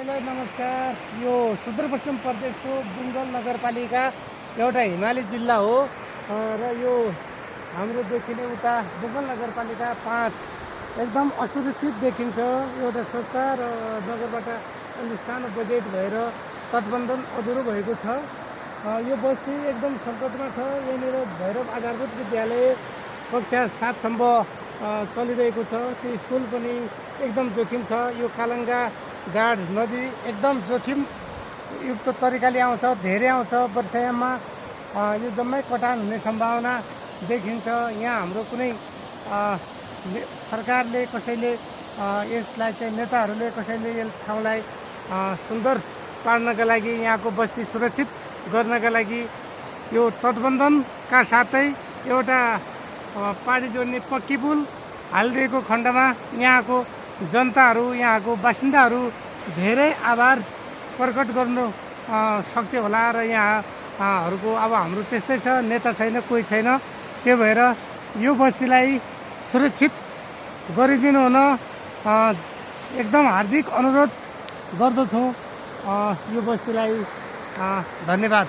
सबैलाई नमस्कार। यो सुदूरपश्चिम प्रदेशको बुङ्गल नगरपालिका एउटा हिमाली जिल्ला हो र यो हाम्रो देखिने उता बुङ्गल नगरपालिका 5 एकदम असुरक्षित देखिन्छ। एउटा संस्था र नगरबाट अलिक सानो बजेट भएर तटबन्धन अधुरो भएको छ। यो बस्ती एकदम सङ्कटमा छ। यहाँनिर भैरव आधारभूत विद्यालय कक्षा 7सम्म चलिरहेको छ। त्यो स्कुल पनि एकदम जोखिम छ। यो कालङ्गा गाड नदी एकदम जोखिम युक्त तरिकाले आउँछ, धेरै आउँछ। वर्षायाममा यो जम्मै कटान हुने सम्भावना देखिन्छ। यहाँ हाम्रो कुनै सरकारले कसैले यसलाई चाहिँ नेताहरूले कसैले यस ठाउँलाई सुन्दर पार्नका लागि, यहाँको बस्ती सुरक्षित गर्नका लागि यो तटबन्धनका साथै एउटा पानी जोड्ने पक्की पुल हालिदिएको खण्डमा यहाँको जनताहरू, यहाँको बासिन्दाहरू धेरै आभार प्रकट गर्नु सक्थ्यो होला। र यहाँहरूको अब हाम्रो त्यस्तै छ, नेता छैन, कोही छैन। त्यो भएर यो बस्तीलाई सुरक्षित गरिदिनु हुन एकदम हार्दिक अनुरोध गर्दछु। यो बस्तीलाई धन्यवाद।